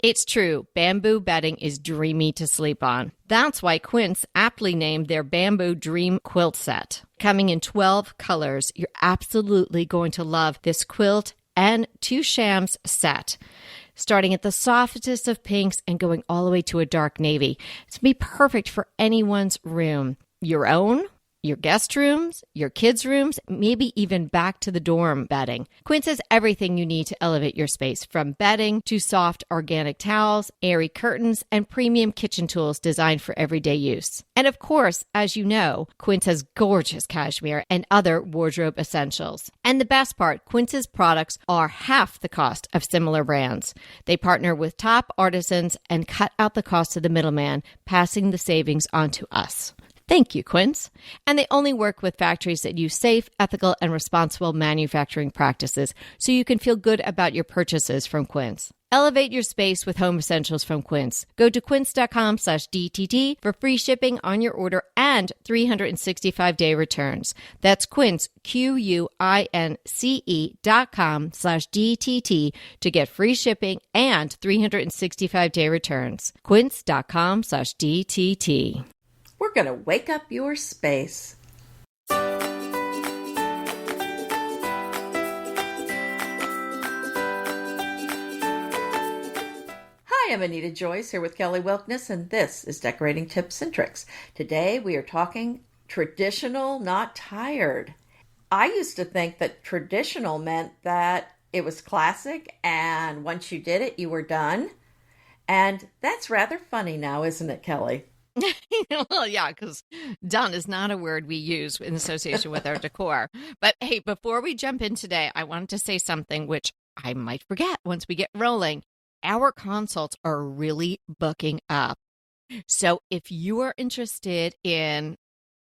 It's true. Bamboo bedding is dreamy to sleep on. That's why Quince aptly named their Bamboo Dream Quilt Set. Coming in 12 colors, you're absolutely going to love this quilt and 2 shams set. Starting at the softest of pinks and going all the way to a dark navy. It's going to be perfect for anyone's room. Your own, your guest rooms, your kids' rooms, maybe even back to the dorm bedding. Quince has everything you need to elevate your space, from bedding to soft organic towels, airy curtains, and premium kitchen tools designed for everyday use. And of course, as you know, Quince has gorgeous cashmere and other wardrobe essentials. And the best part, Quince's products are half the cost of similar brands. They partner with top artisans and cut out the cost of the middleman, passing the savings on to us. Thank you, Quince. And they only work with factories that use safe, ethical, and responsible manufacturing practices, so you can feel good about your purchases from Quince. Elevate your space with home essentials from Quince. Go to quince.com/DTT for free shipping on your order and 365-day returns. That's Quince, QUINCE.com/DTT to get free shipping and 365-day returns. Quince.com/DTT. We're going to wake up your space. Hi, I'm Anita Joyce here with Kelly Wilkness, and this is Decorating Tips and Tricks. Today we are talking traditional, not tired. I used to think that traditional meant that it was classic, and once you did it, you were done. And that's rather funny now, isn't it, Kelly? Well, yeah, because done is not a word we use in association with our decor. But hey, before we jump in today, I wanted to say something which I might forget once we get rolling. Our consults are really booking up. So if you are interested in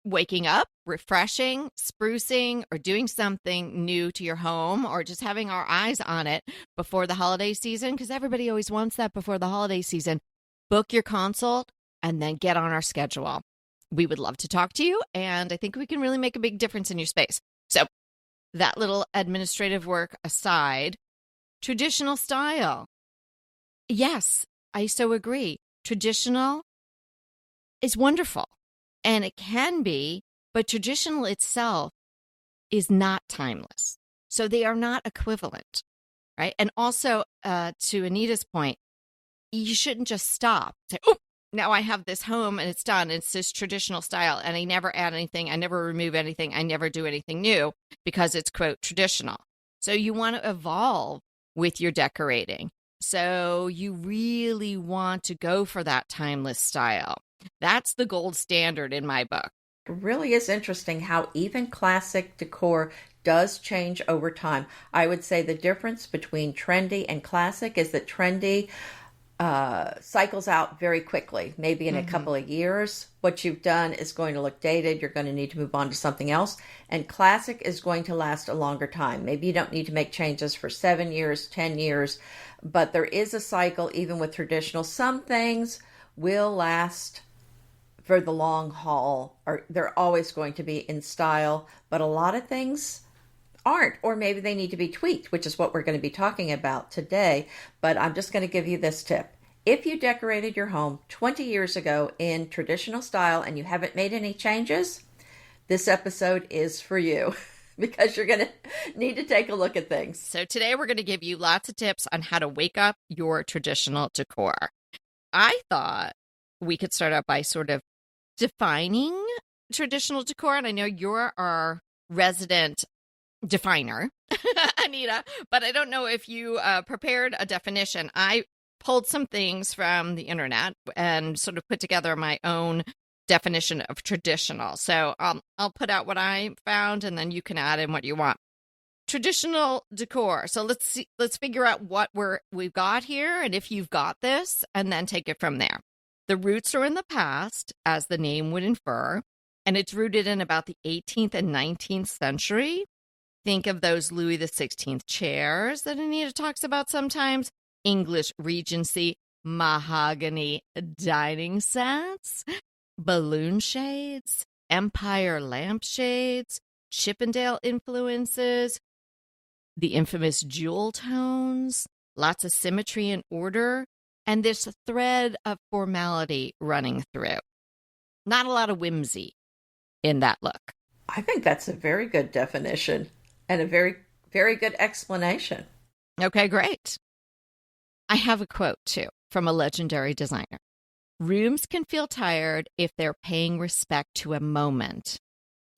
waking up, refreshing, sprucing, or doing something new to your home, or just having our eyes on it before the holiday season, because everybody always wants that before the holiday season, book your consult and then get on our schedule. We would love to talk to you, and I think we can really make a big difference in your space. So that little administrative work aside, traditional style. Yes, I so agree. Traditional is wonderful, and it can be, but traditional itself is not timeless. So they are not equivalent, right? And also, to Anita's point, you shouldn't just stop. Say, oh, now I have this home and it's done. It's this traditional style, and I never add anything. I never remove anything. I never do anything new because it's, quote, traditional. So you want to evolve with your decorating. So you really want to go for that timeless style. That's the gold standard in my book. It really is interesting how even classic decor does change over time. I would say the difference between trendy and classic is that trendy cycles out very quickly, maybe in a couple of years. What you've done is going to look dated. You're going to need to move on to something else. And classic is going to last a longer time. Maybe you don't need to make changes for 7 years, 10 years, but there is a cycle even with traditional. Some things will last for the long haul, or they're always going to be in style, but a lot of things aren't, or maybe they need to be tweaked, which is what we're going to be talking about today. But I'm just going to give you this tip. If you decorated your home 20 years ago in traditional style and you haven't made any changes, this episode is for you because you're going to need to take a look at things. So today we're going to give you lots of tips on how to wake up your traditional decor. I thought we could start out by sort of defining traditional decor, and I know you're our resident definer, Anita, but I don't know if you prepared a definition. I pulled some things from the internet and sort of put together my own definition of traditional. So I'll put out what I found, and then you can add in what you want. Traditional decor. So let's figure out what we've got here, and if you've got this, and then take it from there. The roots are in the past, as the name would infer, and it's rooted in about the 18th and 19th century. Think of those Louis XVI chairs that Anita talks about sometimes, English Regency mahogany dining sets, balloon shades, Empire lampshades, Chippendale influences, the infamous jewel tones, lots of symmetry and order. and this thread of formality running through. Not a lot of whimsy in that look. I think that's a very good definition and a very, very good explanation. Okay, great. I have a quote, too, from a legendary designer. Rooms can feel tired if they're paying respect to a moment,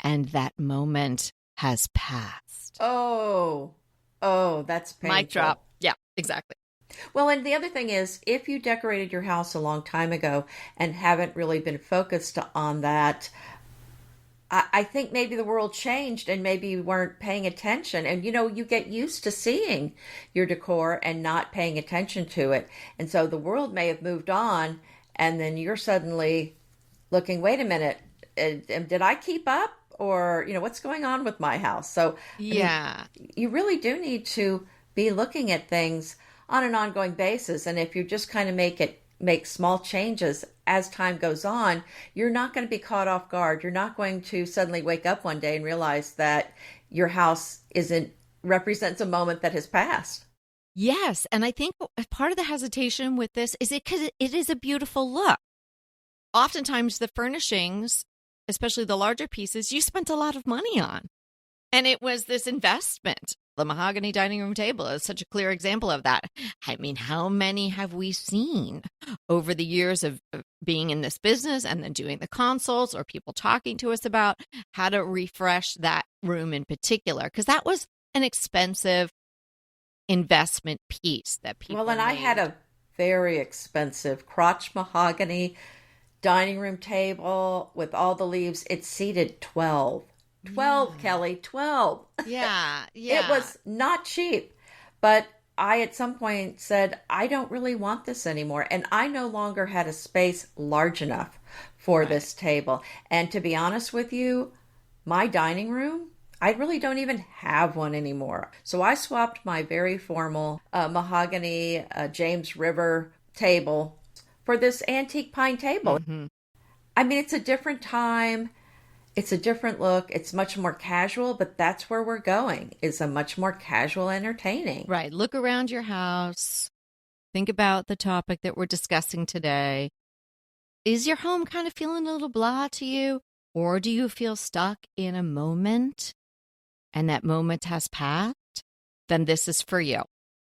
and that moment has passed. Oh, that's painful. Mic drop. Yeah, exactly. Well, and the other thing is, if you decorated your house a long time ago and haven't really been focused on that, I think maybe the world changed and maybe you weren't paying attention. And, you get used to seeing your decor and not paying attention to it. And so the world may have moved on, and then you're suddenly looking, wait a minute, did I keep up? Or, what's going on with my house? So, yeah, you really do need to be looking at things on an ongoing basis. And if you just kind of make small changes as time goes on, you're not going to be caught off guard. You're not going to suddenly wake up one day and realize that your house represents a moment that has passed. Yes. And I think part of the hesitation with this is because it is a beautiful look. Oftentimes the furnishings, especially the larger pieces, you spent a lot of money on. And it was this investment. The mahogany dining room table is such a clear example of that. I mean, how many have we seen over the years of being in this business and then doing the consults or people talking to us about how to refresh that room in particular? Because that was an expensive investment piece that people Well, and I had a very expensive crotch mahogany dining room table with all the leaves. It seated 12. 12, yeah. Kelly, 12. Yeah. It was not cheap. But I, at some point, said, I don't really want this anymore. And I no longer had a space large enough for this table. And to be honest with you, my dining room, I really don't even have one anymore. So I swapped my very formal mahogany James River table for this antique pine table. Mm-hmm. I mean, it's a different time. It's a different look. It's much more casual, but that's where we're going, is a much more casual entertaining. Right. Look around your house. Think about the topic that we're discussing today. Is your home kind of feeling a little blah to you? Or do you feel stuck in a moment and that moment has passed? Then this is for you.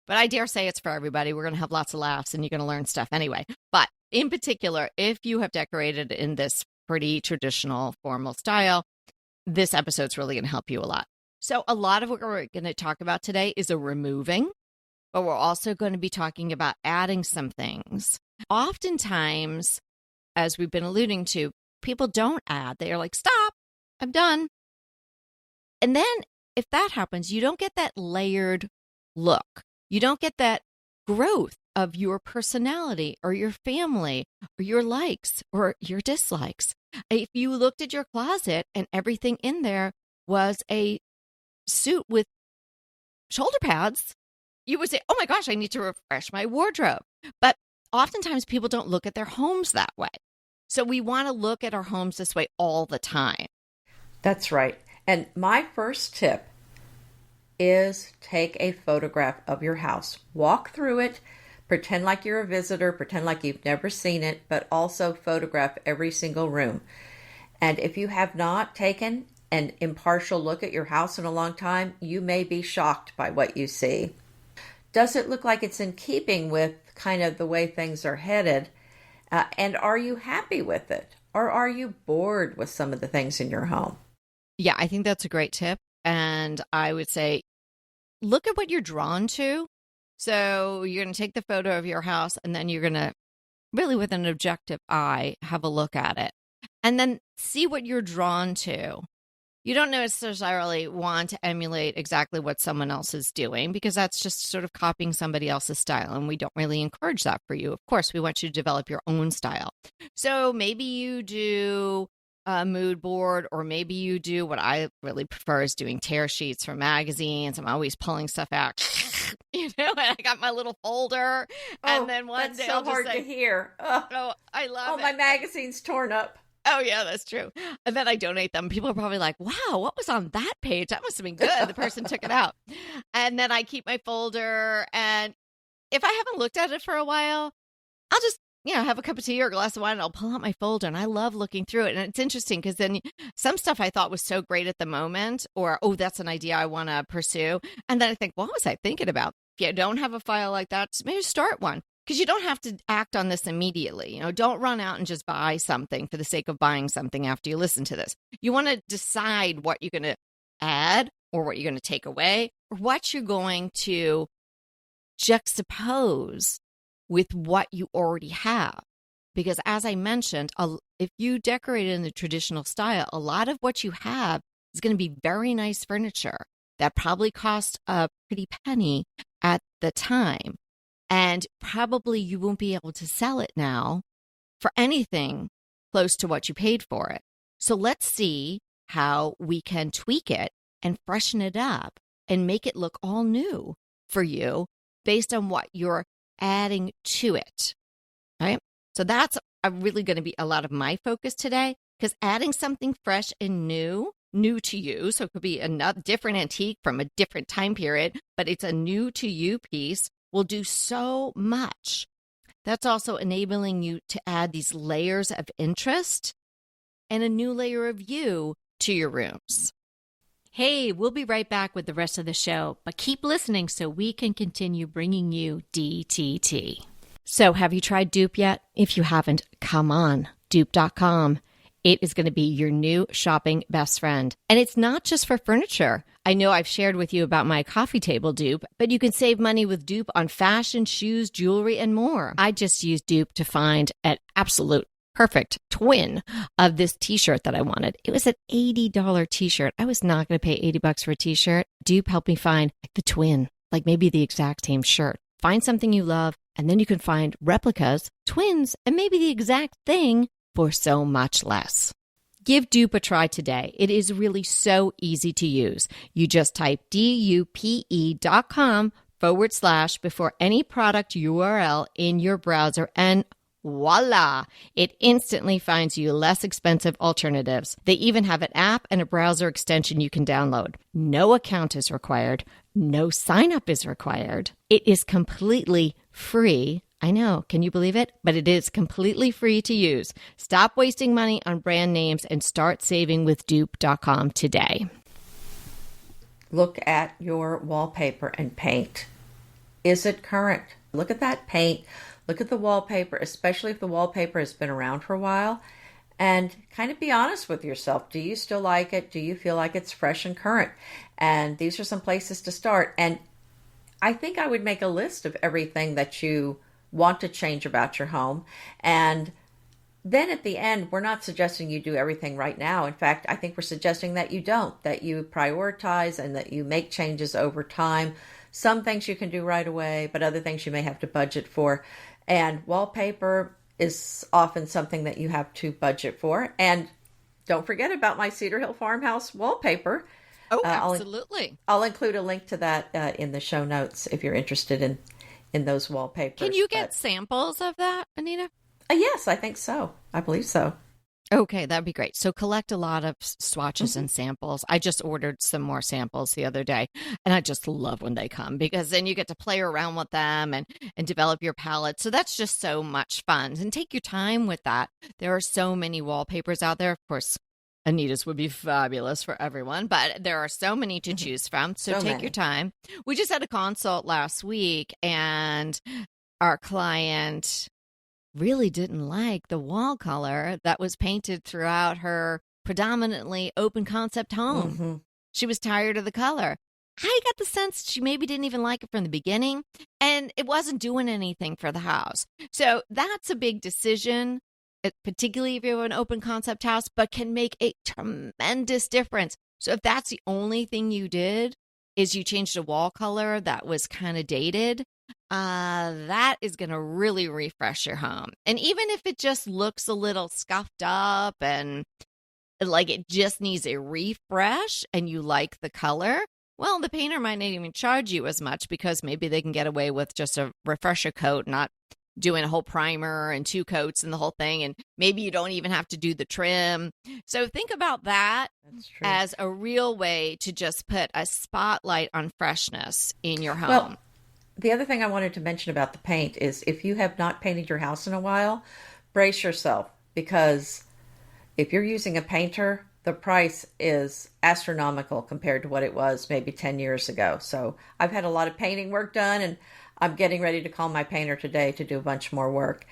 But I dare say it's for everybody. We're going to have lots of laughs and you're going to learn stuff anyway. But in particular, if you have decorated in this pretty traditional formal style, this episode's really going to help you a lot. So a lot of what we're going to talk about today is a removing, but we're also going to be talking about adding some things. Oftentimes, as we've been alluding to, people don't add. They are like, stop, I'm done. And then if that happens, you don't get that layered look. You don't get that growth of your personality or your family or your likes or your dislikes. If you looked at your closet and everything in there was a suit with shoulder pads, you would say, oh my gosh, I need to refresh my wardrobe. But oftentimes people don't look at their homes that way. So we want to look at our homes this way all the time. That's right. And my first tip is take a photograph of your house. Walk through it. Pretend like you're a visitor, pretend like you've never seen it, but also photograph every single room. And if you have not taken an impartial look at your house in a long time, you may be shocked by what you see. Does it look like it's in keeping with kind of the way things are headed? And are you happy with it? Or are you bored with some of the things in your home? Yeah, I think that's a great tip. And I would say, look at what you're drawn to. So you're going to take the photo of your house and then you're going to really with an objective eye, have a look at it and then see what you're drawn to. You don't necessarily want to emulate exactly what someone else is doing because that's just sort of copying somebody else's style. And we don't really encourage that for you. Of course, we want you to develop your own style. So maybe you do a mood board, or maybe you do what I really prefer is doing tear sheets for magazines. I'm always pulling stuff out. And I got my little folder, and then one that's day so I'll just hard say, to hear. Oh, I love it. My magazine's torn up. Oh, yeah, that's true. And then I donate them. People are probably like, wow, what was on that page? That must have been good. The person took it out. And then I keep my folder. And if I haven't looked at it for a while, I'll just, have a cup of tea or a glass of wine and I'll pull out my folder and I love looking through it. And it's interesting because then some stuff I thought was so great at the moment or, oh, that's an idea I want to pursue. And then I think, what was I thinking about? If you don't have a file like that, maybe start one because you don't have to act on this immediately. Don't run out and just buy something for the sake of buying something after you listen to this. You want to decide what you're going to add or what you're going to take away or what you're going to juxtapose with what you already have. Because as I mentioned, if you decorate it in the traditional style, a lot of what you have is going to be very nice furniture that probably cost a pretty penny at the time. And probably you won't be able to sell it now for anything close to what you paid for it. So let's see how we can tweak it and freshen it up and make it look all new for you based on what you're adding to it, right? So that's really going to be a lot of my focus today because adding something fresh and new to you, so it could be a different antique from a different time period, but it's a new to you piece, will do so much. That's also enabling you to add these layers of interest and a new layer of you to your rooms. Hey, we'll be right back with the rest of the show, but keep listening so we can continue bringing you DTT. So have you tried Dupe yet? If you haven't, come on, dupe.com. It is going to be your new shopping best friend. And it's not just for furniture. I know I've shared with you about my coffee table dupe, but you can save money with Dupe on fashion, shoes, jewelry, and more. I just used Dupe to find an absolute perfect twin of this t-shirt that I wanted. It was an $80 t-shirt. I was not going to pay $80 for a t-shirt. Dupe helped me find the twin, like maybe the exact same shirt. Find something you love, and then you can find replicas, twins, and maybe the exact thing for so much less. Give Dupe a try today. It is really so easy to use. You just type dupe.com / before any product URL in your browser and voila! It instantly finds you less expensive alternatives. They even have an app and a browser extension you can download. No account is required. No sign up is required. It is completely free. I know, can you believe it? But it is completely free to use. Stop wasting money on brand names and start saving with dupe.com today. Look at your wallpaper and paint. Is it current? Look at that paint. Look at the wallpaper, especially if the wallpaper has been around for a while, and kind of be honest with yourself. Do you still like it? Do you feel like it's fresh and current? And these are some places to start. And I think I would make a list of everything that you want to change about your home. And then at the end, we're not suggesting you do everything right now. In fact, I think we're suggesting that you don't, that you prioritize and that you make changes over time. Some things you can do right away, but other things you may have to budget for. And wallpaper is often something that you have to budget for. And don't forget about my Cedar Hill Farmhouse wallpaper. Oh, absolutely. I'll include a link to that in the show notes if you're interested in those wallpapers. Can you get samples of that, Anita? Yes, I think so. I believe so. Okay, that'd be great. So collect a lot of swatches and samples. I just ordered some more samples the other day, and I just love when they come because then you get to play around with them and develop your palette. So that's just so much fun. And take your time with that. There are so many wallpapers out there. Of course, Anita's would be fabulous for everyone, but there are so many to choose from. So take your time. We just had a consult last week, and our client really didn't like the wall color that was painted throughout her predominantly open concept home. Mm-hmm. She was tired of the color. I got the sense she maybe didn't even like it from the beginning, and it wasn't doing anything for the house. So that's a big decision, particularly if you have an open concept house, but can make a tremendous difference. So if that's the only thing you did is you changed a wall color that was kind of dated, that is going to really refresh your home. And even if it just looks a little scuffed up and like it just needs a refresh and you like the color, well, the painter might not even charge you as much because maybe they can get away with just a refresher coat, not doing a whole primer and 2 coats and the whole thing. And maybe you don't even have to do the trim. So think about that as a real way to just put a spotlight on freshness in your home. Well, The other thing I wanted to mention about the paint is if you have not painted your house in a while, brace yourself because if you're using a painter, the price is astronomical compared to what it was maybe 10 years ago. So I've had a lot of painting work done and I'm getting ready to call my painter today to do a bunch more work.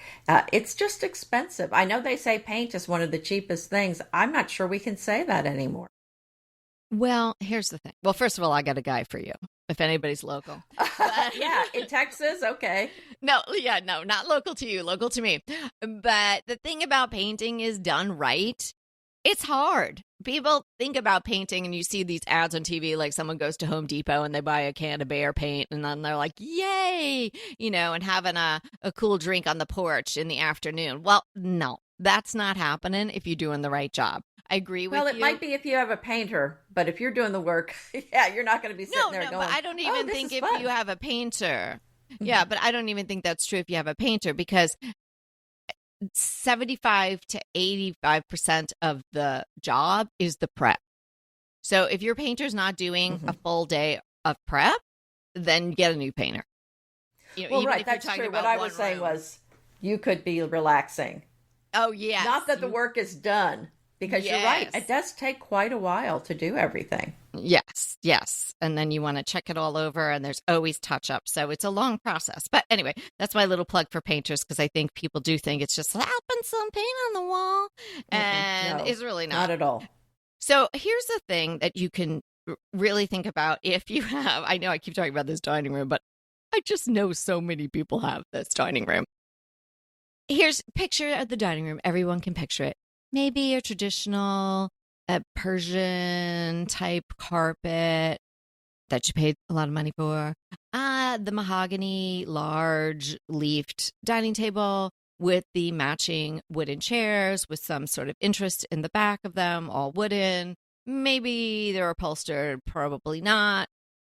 It's just expensive. I know they say paint is one of the cheapest things. I'm not sure we can say that anymore. Well, here's the thing. Well, first of all, I got a guy for you if anybody's local. But, Yeah, in Texas, okay. no, yeah, no, not local to you, local to me. But the thing about painting is done right. It's hard. People think about painting and you see these ads on TV, like someone goes to Home Depot and they buy a can of Behr paint and then they're like, yay, and having a cool drink on the porch in the afternoon. Well, no, that's not happening if you're doing the right job. I agree with you. Well, it might be if you have a painter, but if you're doing the work, yeah, you're not going to be sitting there going, but I don't even think if fun. you have a painter. Yeah, but I don't even think that's true if you have a painter because 75 to 85% of the job is the prep. So if your painter's not doing a full day of prep, then get a new painter. Well, right, that's true. What I was saying was you could be relaxing. Oh, yeah. Not that the work is done, because you're right. It does take quite a while to do everything. Yes. And then you want to check it all over, and there's always touch-ups. So it's a long process. But anyway, that's my little plug for painters, because I think people do think it's just slapping some paint on the wall, and No, it's really not. Not at all. So here's the thing that you can really think about if you have, I know I keep talking about this dining room, but I just know so many people have this dining room. Here's a picture of the dining room. Everyone can picture it. Maybe a traditional Persian type carpet that you paid a lot of money for. The mahogany, large leafed dining table with the matching wooden chairs with some sort of interest in the back of them, all wooden. Maybe they're upholstered, probably not.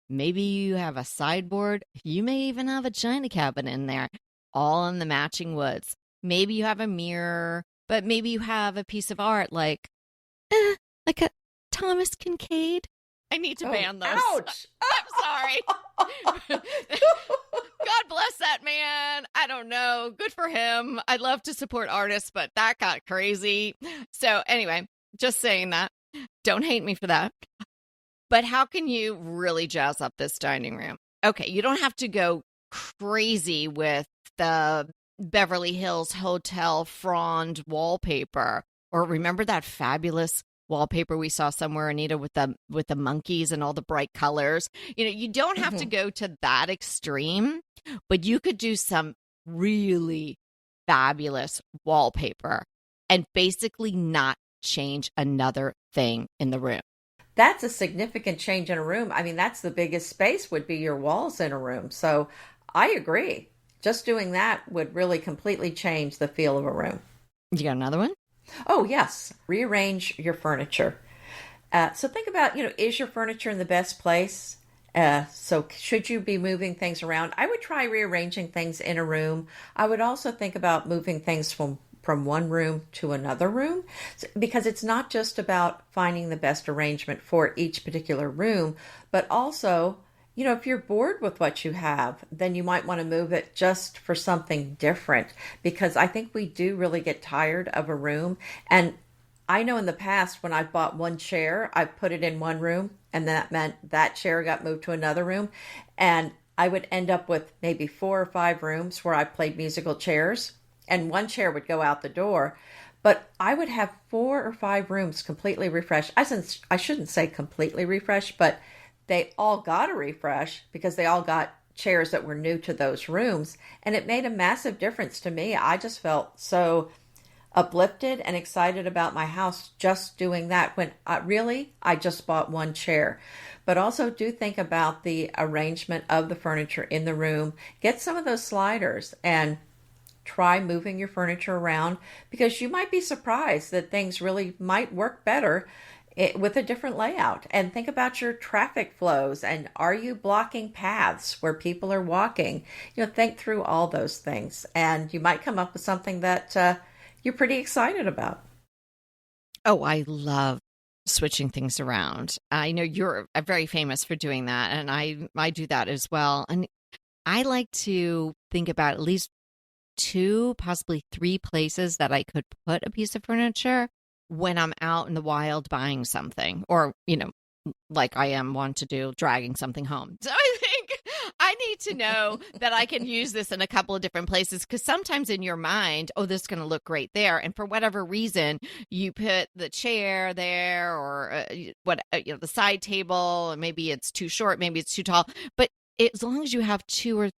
Maybe you have a sideboard. You may even have a china cabinet in there, all in the matching woods. Maybe you have a mirror, but maybe you have a piece of art like a Thomas Kincaid. I need to ban those. Ouch! I'm sorry. God bless that man. I don't know. Good for him. I'd love to support artists, but that got crazy. So anyway, just saying that. Don't hate me for that. But how can you really jazz up this dining room? Okay, you don't have to go crazy with the Beverly Hills Hotel frond wallpaper. Or remember that fabulous wallpaper we saw somewhere, Anita, with the monkeys and all the bright colors? You don't have to go to that extreme, but you could do some really fabulous wallpaper and basically not change another thing in the room. That's a significant change in a room. I mean, that's the biggest space would be your walls in a room. So I agree. Just doing that would really completely change the feel of a room. You got another one? Oh, yes. Rearrange your furniture. So think about, is your furniture in the best place? So should you be moving things around? I would try rearranging things in a room. I would also think about moving things from one room to another room, because it's not just about finding the best arrangement for each particular room, but also, if you're bored with what you have, then you might want to move it just for something different, because I think we do really get tired of a room. And I know in the past when I bought one chair, I put it in one room, and that meant that chair got moved to another room. And I would end up with maybe 4 or 5 rooms where I played musical chairs, and one chair would go out the door. But I would have 4 or 5 rooms completely refreshed. I shouldn't say completely refreshed, but they all got a refresh because they all got chairs that were new to those rooms. And it made a massive difference to me. I just felt so uplifted and excited about my house just doing that, when I just bought one chair. But also do think about the arrangement of the furniture in the room. Get some of those sliders and try moving your furniture around, because you might be surprised that things really might work better with a different layout. And think about your traffic flows, and are you blocking paths where people are walking? Think through all those things, and you might come up with something that you're pretty excited about. Oh, I love switching things around. I know you're very famous for doing that, and I do that as well. And I like to think about at least 2, possibly 3 places that I could put a piece of furniture when I'm out in the wild buying something, or, like I am want to do, dragging something home. So I think I need to know that I can use this in a couple of different places, because sometimes in your mind, oh, this is going to look great there. And for whatever reason, you put the chair there, or the side table, and maybe it's too short, maybe it's too tall. But as long as you have 2 or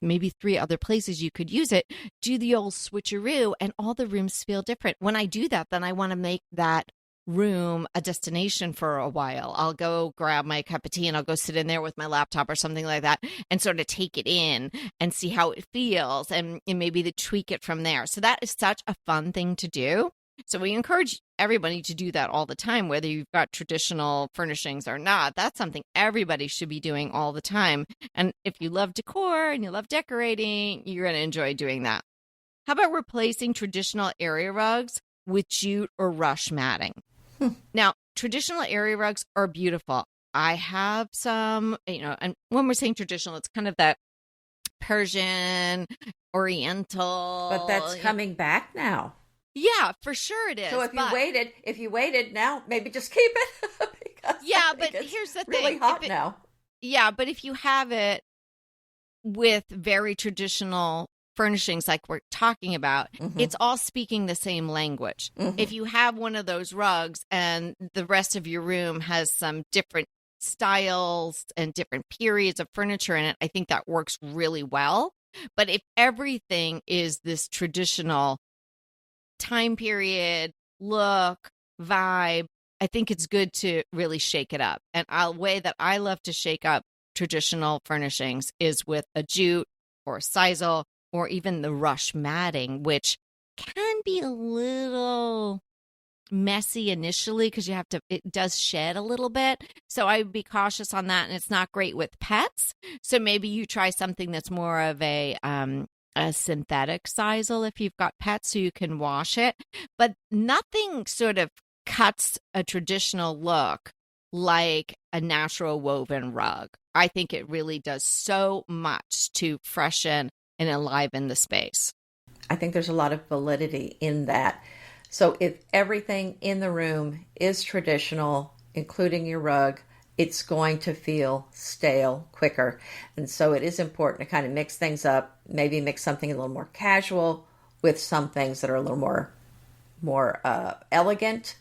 maybe 3 other places you could use it, do the old switcheroo, and all the rooms feel different. When I do that, then I want to make that room a destination for a while. I'll go grab my cup of tea and I'll go sit in there with my laptop or something like that and sort of take it in and see how it feels, and maybe to tweak it from there. So that is such a fun thing to do. So we encourage everybody to do that all the time, whether you've got traditional furnishings or not. That's something everybody should be doing all the time. And if you love decor and you love decorating, you're going to enjoy doing that. How about replacing traditional area rugs with jute or rush matting? Now, traditional area rugs are beautiful. I have some, and when we're saying traditional, it's kind of that Persian, Oriental. But that's coming back now. Yeah, for sure it is. So if you waited now, maybe just keep it. But here's the thing. Really hot now. Yeah, but if you have it with very traditional furnishings like we're talking about, it's all speaking the same language. If you have one of those rugs and the rest of your room has some different styles and different periods of furniture in it, I think that works really well. But if everything is this traditional time period, look, vibe, I think it's good to really shake it up. And a way that I love to shake up traditional furnishings is with a jute or sisal, or even the rush matting, which can be a little messy initially because it does shed a little bit. So I would be cautious on that. And it's not great with pets. So maybe you try something that's more of a synthetic sisal if you've got pets, so you can wash it. But nothing sort of cuts a traditional look like a natural woven rug. I think it really does so much to freshen and enliven the space. I think there's a lot of validity in that. So if everything in the room is traditional, including your rug, it's going to feel stale quicker. And so it is important to kind of mix things up, maybe mix something a little more casual with some things that are a little more elegant.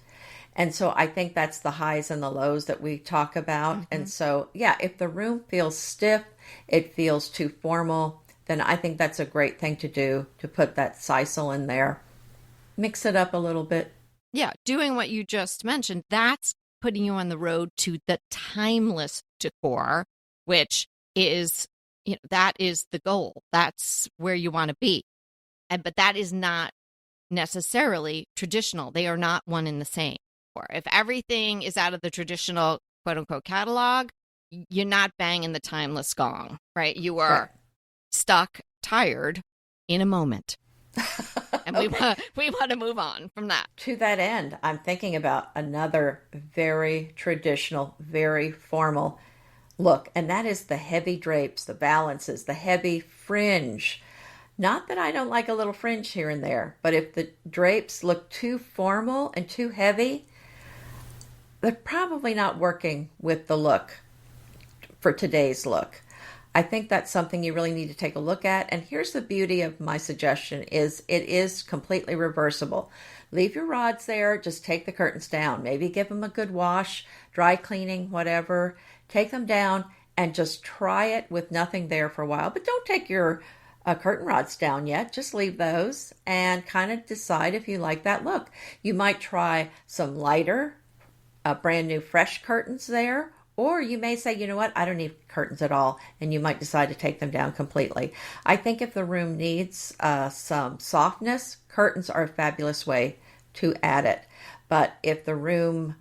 And so I think that's the highs and the lows that we talk about. And so, yeah, if the room feels stiff, it feels too formal, then I think that's a great thing to do, to put that sisal in there. Mix it up a little bit. Yeah, doing what you just mentioned, that's putting you on the road to the timeless decor, which is, that is the goal. That's where you want to be. But that is not necessarily traditional. They are not one and the same. Or if everything is out of the traditional quote unquote catalog, you're not banging the timeless gong, right? You are stuck, tired in a moment. And we want to move on from that. To that end, I'm thinking about another very traditional, very formal look, and that is the heavy drapes, the balances, the heavy fringe. Not that I don't like a little fringe here and there, but if the drapes look too formal and too heavy, they're probably not working with the look for today's look. I think that's something you really need to take a look at. And here's the beauty of my suggestion is it is completely reversible. Leave your rods there. Just take the curtains down. Maybe give them a good wash, dry cleaning, whatever. Take them down and just try it with nothing there for a while. But don't take your curtain rods down yet. Just leave those and kind of decide if you like that look. You might try some lighter, brand new fresh curtains there. Or you may say, you know what, I don't need curtains at all, and you might decide to take them down completely. I think if the room needs some softness, curtains are a fabulous way to add it. But if the room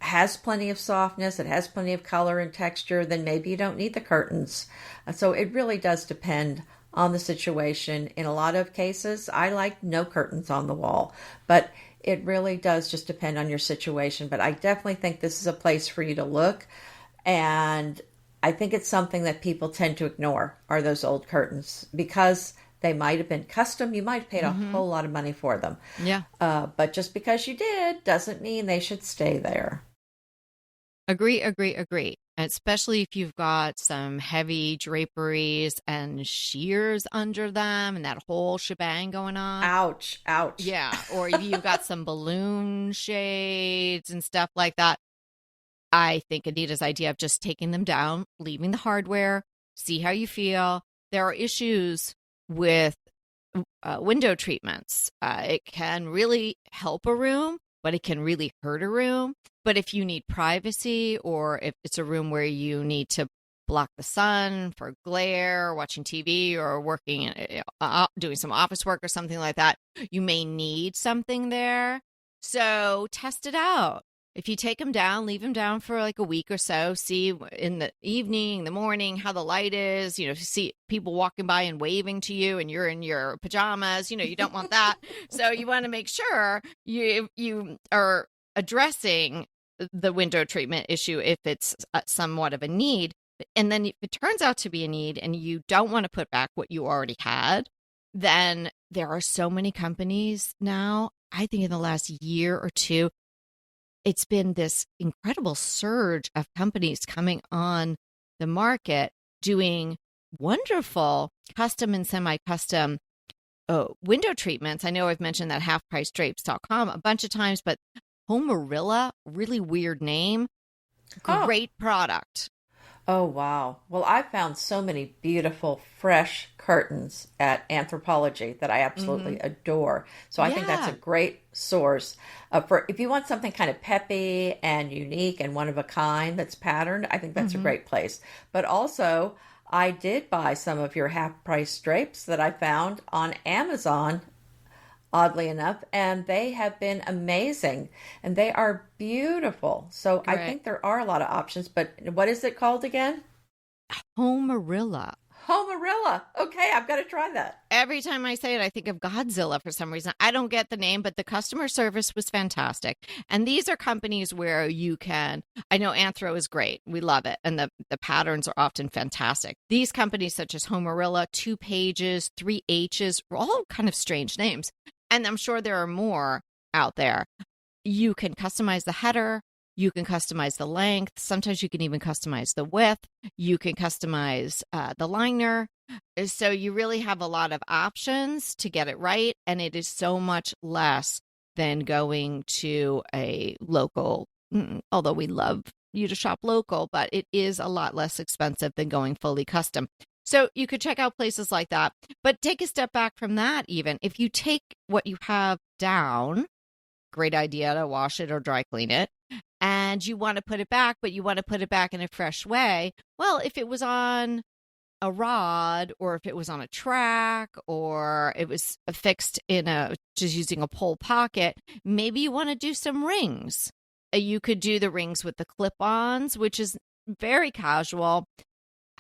has plenty of softness, it has plenty of color and texture, then maybe you don't need the curtains. So it really does depend on the situation. In a lot of cases, I like no curtains on the wall, but it really does just depend on your situation. But I definitely think this is a place for you to look and I think it's something that people tend to ignore are those old curtains because they might have been custom. You might have paid a Mm-hmm. whole lot of money for them. Yeah. But just because you did doesn't mean they should stay there. Agree, agree, agree. Especially if you've got some heavy draperies and shears under them and that whole shebang going on. Ouch, ouch. Yeah. Or if you've got some balloon shades and stuff like that. I think Anita's idea of just taking them down, leaving the hardware, see how you feel. There are issues with window treatments. It can really help a room, but it can really hurt a room. But if you need privacy, or if it's a room where you need to block the sun for glare, watching TV, or working, doing some office work or something like that, you may need something there. So test it out. If you take them down, leave them down for like a week or so, see in the evening, the morning, how the light is, see people walking by and waving to you and you're in your pajamas, you don't want that. So you want to make sure you are addressing the window treatment issue if it's somewhat of a need. And then if it turns out to be a need and you don't want to put back what you already had, then there are so many companies now. I think in the last year or two, it's been this incredible surge of companies coming on the market doing wonderful custom and semi-custom window treatments. I know I've mentioned that halfpricedrapes.com a bunch of times, but Homerilla, really weird name, great product. Oh, wow. Well, I found so many beautiful, fresh curtains at Anthropology that I absolutely adore. So I think that's a great source for if you want something kind of peppy and unique and one of a kind that's patterned. I think that's a great place. But also, I did buy some of your half price drapes that I found on Amazon, oddly enough, and they have been amazing and they are beautiful. So I think there are a lot of options, but what is it called again? Homerilla. Homerilla. Okay, I've got to try that. Every time I say it, I think of Godzilla for some reason. I don't get the name, but the customer service was fantastic. And these are companies where you can, I know Anthro is great. We love it. And the patterns are often fantastic. These companies such as Homerilla, 2 Pages, 3 H's, all kind of strange names. And I'm sure there are more out there. You can customize the header. You can customize the length. Sometimes you can even customize the width. You can customize the liner. So you really have a lot of options to get it right. And it is so much less than going to a local, although we love you to shop local, but it is a lot less expensive than going fully custom. So you could check out places like that, but take a step back from that even. If you take what you have down, great idea to wash it or dry clean it, and you want to put it back, but you want to put it back in a fresh way. Well, if it was on a rod or if it was on a track or it was fixed in just using a pole pocket, maybe you want to do some rings. You could do the rings with the clip-ons, which is very casual.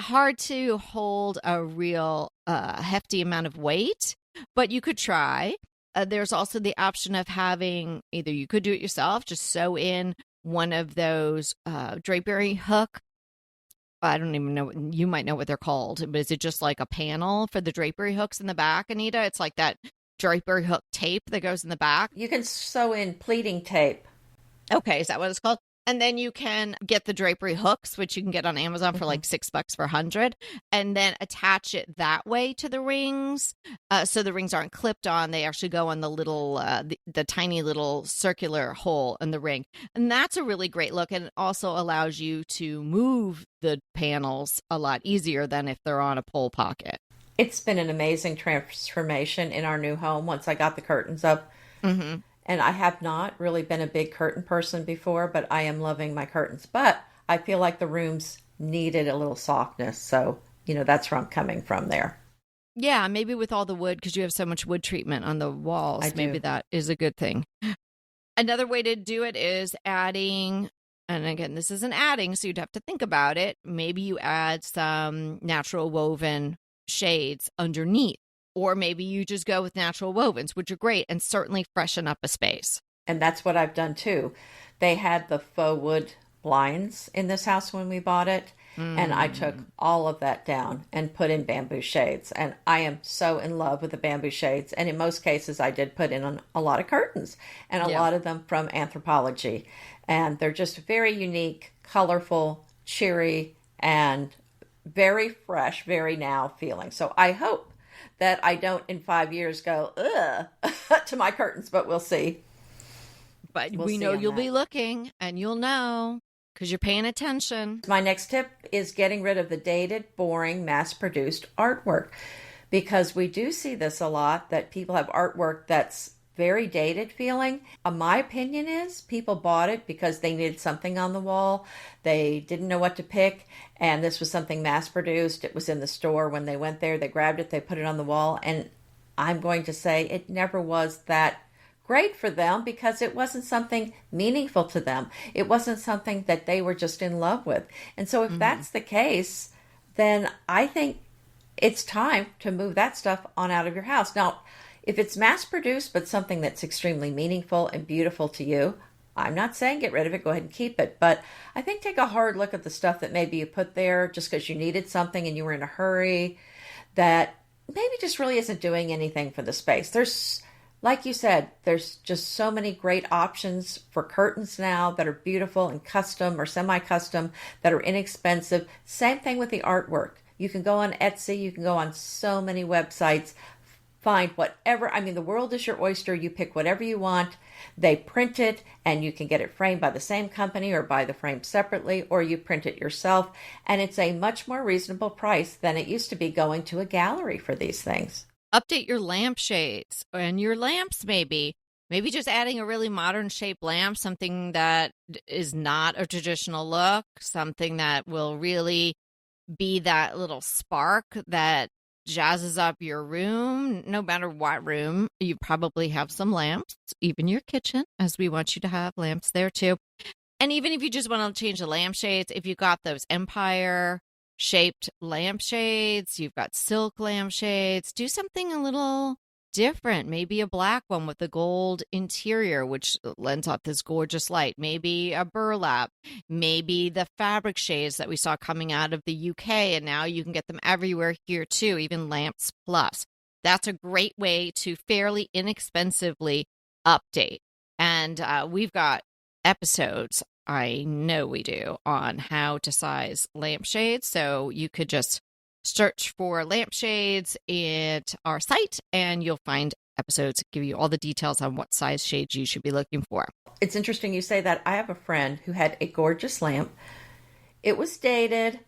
Hard to hold a real hefty amount of weight, but you could try. There's also the option of having either you could do it yourself, just sew in one of those drapery hook. I don't even know. You might know what they're called, but is it just like a panel for the drapery hooks in the back, Anita? It's like that drapery hook tape that goes in the back. You can sew in pleating tape. Okay, is that what it's called? And then you can get the drapery hooks, which you can get on Amazon for like $6 for 100, and then attach it that way to the rings. So the rings aren't clipped on; they actually go on the little, the tiny little circular hole in the ring, and that's a really great look. And it also allows you to move the panels a lot easier than if they're on a pole pocket. It's been an amazing transformation in our new home once I got the curtains up. And I have not really been a big curtain person before, but I am loving my curtains. But I feel like the rooms needed a little softness. So, that's where I'm coming from there. Yeah, maybe with all the wood, because you have so much wood treatment on the walls. Maybe that is a good thing. Another way to do it is adding, and again, this isn't adding, so you'd have to think about it. Maybe you add some natural woven shades underneath. Or maybe you just go with natural wovens, which are great and certainly freshen up a space. And that's what I've done too. They had the faux wood blinds in this house when we bought it. And I took all of that down and put in bamboo shades. And I am so in love with the bamboo shades. And in most cases, I did put in a lot of curtains, and a lot of them from Anthropologie. And they're just very unique, colorful, cheery, and very fresh, very now feeling. So I hope that I don't in 5 years go, ugh, to my curtains, but we'll see. But we know you'll be looking, and you'll know because you're paying attention. My next tip is getting rid of the dated, boring, mass-produced artwork, because we do see this a lot, that people have artwork that's very dated feeling. My opinion is people bought it because they needed something on the wall. They didn't know what to pick, and this was something mass-produced. It was in the store. When they went there, they grabbed it, they put it on the wall, and I'm going to say it never was that great for them because it wasn't something meaningful to them. It wasn't something that they were just in love with. And so if that's the case, then I think it's time to move that stuff on out of your house. Now, if it's mass produced, but something that's extremely meaningful and beautiful to you, I'm not saying get rid of it, go ahead and keep it. But I think take a hard look at the stuff that maybe you put there just because you needed something and you were in a hurry, that maybe just really isn't doing anything for the space. There's, like you said, there's just so many great options for curtains now that are beautiful and custom or semi-custom that are inexpensive. Same thing with the artwork. You can go on Etsy, you can go on so many websites, find whatever. I mean, the world is your oyster. You pick whatever you want. They print it, and you can get it framed by the same company or buy the frame separately, or you print it yourself. And it's a much more reasonable price than it used to be going to a gallery for these things. Update your lampshades and your lamps, maybe just adding a really modern shaped lamp, something that is not a traditional look, something that will really be that little spark that jazzes up your room. No matter what room, you probably have some lamps, even your kitchen, as we want you to have lamps there too. And even if you just want to change the lampshades, if you got those empire shaped lampshades, you've got silk lampshades, do something a little different. Maybe a black one with a gold interior, which lends off this gorgeous light. Maybe a burlap. Maybe the fabric shades that we saw coming out of the UK, and now you can get them everywhere here too, even Lamps Plus. That's a great way to fairly inexpensively update. And we've got episodes, I know we do, on how to size lampshades. So you could just search for lampshades at our site, and you'll find episodes give you all the details on what size shades you should be looking for. It's interesting you say that. I have a friend who had a gorgeous lamp. It was dated.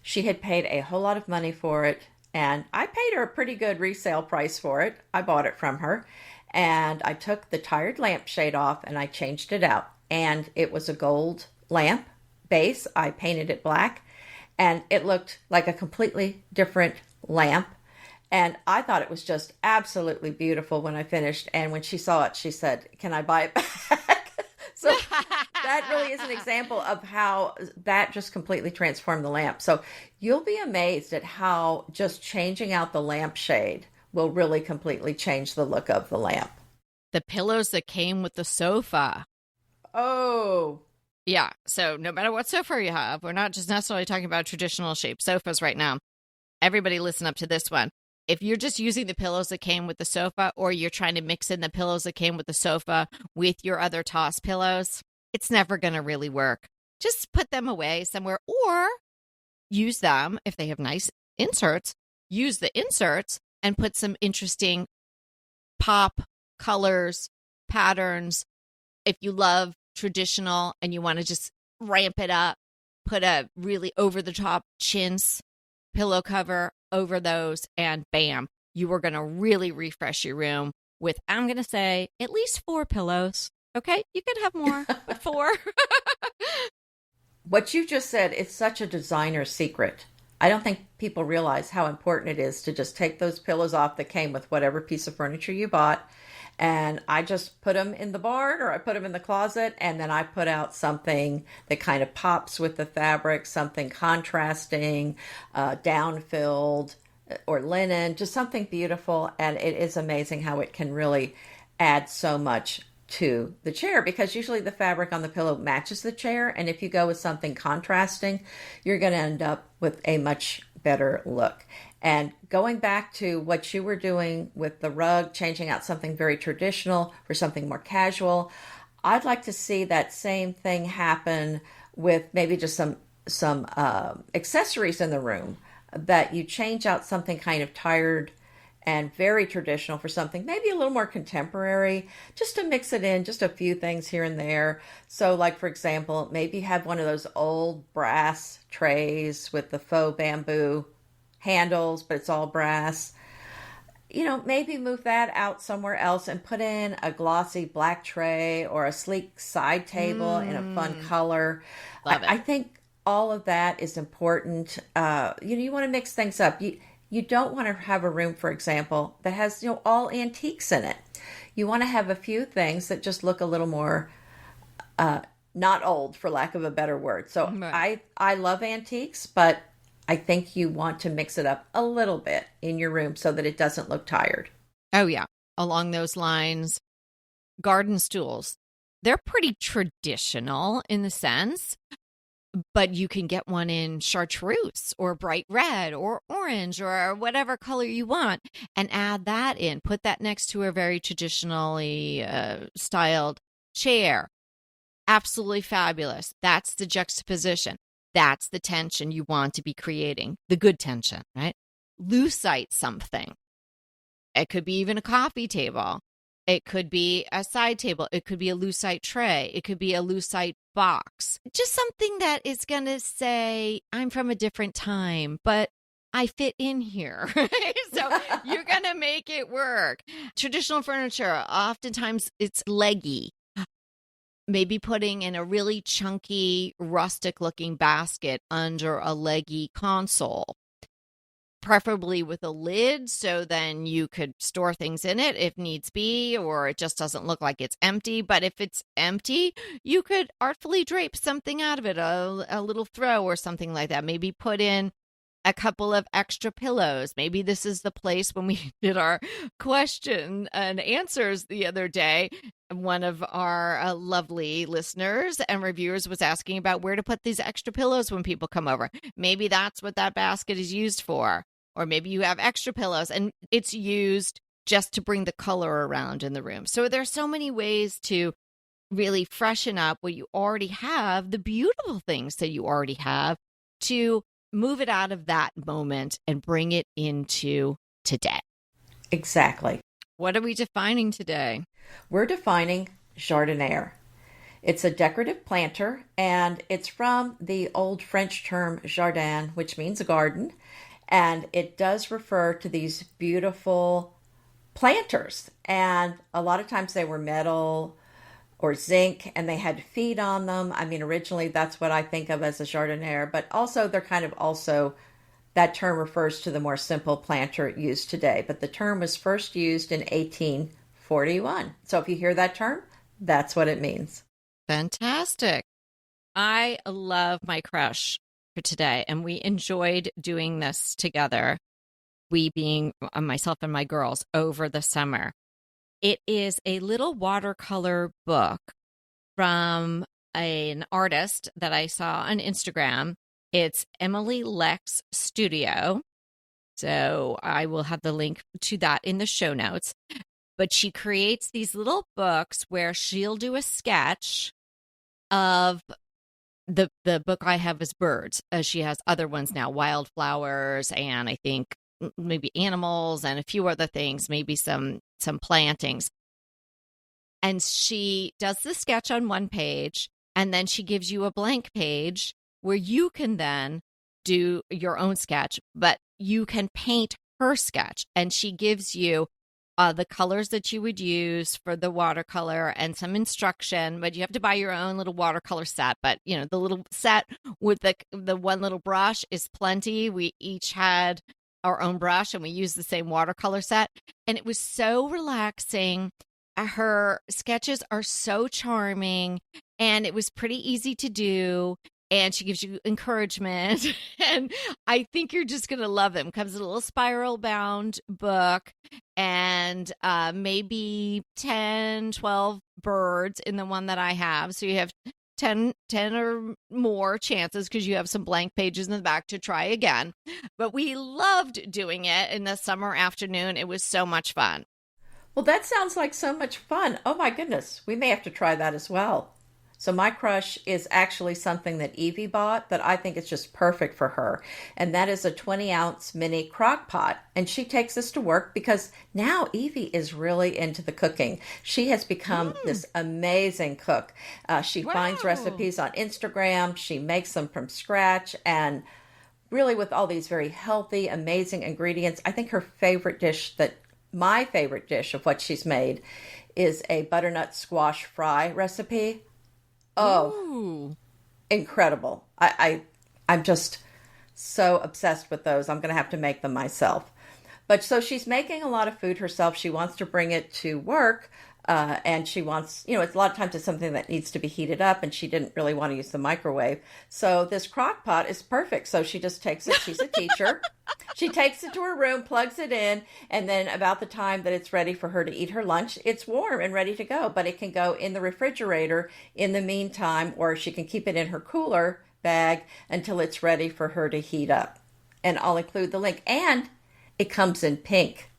She had paid a whole lot of money for it, and I paid her a pretty good resale price for it. I bought it from her, and I took the tired lampshade off and I changed it out. And it was a gold lamp base. I painted it black, and it looked like a completely different lamp. And I thought it was just absolutely beautiful when I finished. And when she saw it, she said, "Can I buy it back?" So that really is an example of how that just completely transformed the lamp. So you'll be amazed at how just changing out the lampshade will really completely change the look of the lamp. The pillows that came with the sofa. Oh, yeah. So no matter what sofa you have, we're not just necessarily talking about traditional shaped sofas right now. Everybody listen up to this one. If you're just using the pillows that came with the sofa, or you're trying to mix in the pillows that came with the sofa with your other toss pillows, it's never going to really work. Just put them away somewhere, or use them if they have nice inserts. Use the inserts and put some interesting pop colors, patterns. If you love traditional and you want to just ramp it up, put a really over-the-top chintz pillow cover over those, and bam, you are going to really refresh your room with, I'm going to say, at least 4 pillows. Okay? You can have more, but 4. What you just said is such a designer secret. I don't think people realize how important it is to just take those pillows off that came with whatever piece of furniture you bought. And I just put them in the barn, or I put them in the closet, and then I put out something that kind of pops with the fabric, something contrasting, down-filled, or linen, just something beautiful. And it is amazing how it can really add so much to the chair, because usually the fabric on the pillow matches the chair. And if you go with something contrasting, you're going to end up with a much better look. And going back to what you were doing with the rug, changing out something very traditional for something more casual, I'd like to see that same thing happen with maybe just some accessories in the room, that you change out something kind of tired and very traditional for something maybe a little more contemporary, just to mix it in, just a few things here and there. So like, for example, maybe you have one of those old brass trays with the faux bamboo handles, but it's all brass. Maybe move that out somewhere else and put in a glossy black tray or a sleek side table in a fun color. Love it. I think all of that is important. You want to mix things up. You don't want to have a room, for example, that has, all antiques in it. You want to have a few things that just look a little more not old, for lack of a better word. So right. I love antiques, but I think you want to mix it up a little bit in your room so that it doesn't look tired. Oh, yeah. Along those lines, garden stools, they're pretty traditional in the sense, but you can get one in chartreuse or bright red or orange or whatever color you want and add that in. Put that next to a very traditionally styled chair. Absolutely fabulous. That's the juxtaposition. That's the tension you want to be creating. The good tension, right? Lucite something. It could be even a coffee table. It could be a side table. It could be a lucite tray. It could be a lucite box. Just something that is going to say, I'm from a different time, but I fit in here. So you're going to make it work. Traditional furniture, oftentimes it's leggy. Maybe putting in a really chunky, rustic-looking basket under a leggy console, preferably with a lid, so then you could store things in it if needs be, or it just doesn't look like it's empty. But if it's empty, you could artfully drape something out of it, a little throw or something like that. Maybe put in a couple of extra pillows. Maybe this is the place when we did our question and answers the other day. One of our lovely listeners and reviewers was asking about where to put these extra pillows when people come over. Maybe that's what that basket is used for. Or maybe you have extra pillows and it's used just to bring the color around in the room. So there's so many ways to really freshen up what you already have, the beautiful things that you already have, to move it out of that moment and bring it into today. Exactly. What are we defining today? We're defining jardinière. It's a decorative planter, and it's from the old French term jardin, which means a garden. And it does refer to these beautiful planters. And a lot of times they were metal or zinc, and they had feet on them. I mean, originally that's what I think of as a jardinière, but also they're kind of also, that term refers to the more simple planter used today. But the term was first used in 1841. So if you hear that term, that's what it means. Fantastic. I love my crush for today, and we enjoyed doing this together, we being myself and my girls, over the summer. It is a little watercolor book from an artist that I saw on Instagram. It's Emily Lex Studio. So I will have the link to that in the show notes. But she creates these little books where she'll do a sketch of the book I have is birds. She has other ones now, wildflowers, and I think maybe animals and a few other things, maybe some plantings. And she does the sketch on one page, and then she gives you a blank page where you can then do your own sketch, but you can paint her sketch. And she gives you the colors that you would use for the watercolor and some instruction, but you have to buy your own little watercolor set. But, you know, the little set with the one little brush is plenty. We each had our own brush and we used the same watercolor set. And it was so relaxing. Her sketches are so charming, and it was pretty easy to do. and she gives you encouragement. And I think you're just going to love them. Comes in a little spiral bound book, and maybe 10, 12 birds in the one that I have. So you have 10 or more chances because you have some blank pages in the back to try again. But we loved doing it in the summer afternoon. It was so much fun. Well, that sounds like so much fun. Oh my goodness. We may have to try that as well. So my crush is actually something that Evie bought that I think is just perfect for her. And that is a 20-ounce mini crock pot. And she takes this to work because now Evie is really into the cooking. She has become this amazing cook. She finds recipes on Instagram. She makes them from scratch. And really with all these very healthy, amazing ingredients, I think my favorite dish of what she's made is a butternut squash fry recipe. Oh, ooh, incredible. I'm just so obsessed with those. I'm going to have to make them myself. But so she's making a lot of food herself. She wants to bring it to work. And she wants, it's a lot of times it's something that needs to be heated up, and she didn't really want to use the microwave. So this crock pot is perfect. So she just takes it. She's a teacher. She takes it to her room, plugs it in, and then about the time that it's ready for her to eat her lunch, it's warm and ready to go. But it can go in the refrigerator in the meantime, or she can keep it in her cooler bag until it's ready for her to heat up. And I'll include the link. And it comes in pink.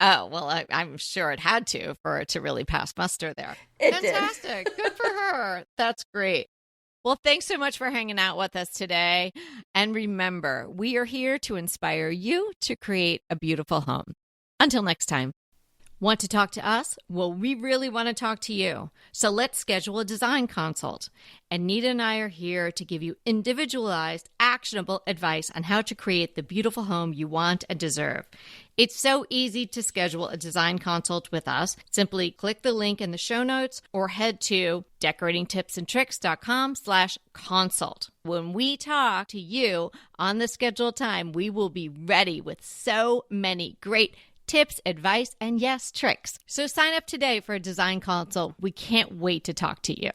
Oh, well, I'm sure it had to for it to really pass muster there. Fantastic. Good for her. That's great. Well, thanks so much for hanging out with us today. And remember, we are here to inspire you to create a beautiful home. Until next time. Want to talk to us? Well, we really want to talk to you. So let's schedule a design consult. Anita and I are here to give you individualized, actionable advice on how to create the beautiful home you want and deserve. It's so easy to schedule a design consult with us. Simply click the link in the show notes or head to decoratingtipsandtricks.com/consult. When we talk to you on the scheduled time, we will be ready with so many great tips, advice, and yes, tricks. So sign up today for a design consult. We can't wait to talk to you.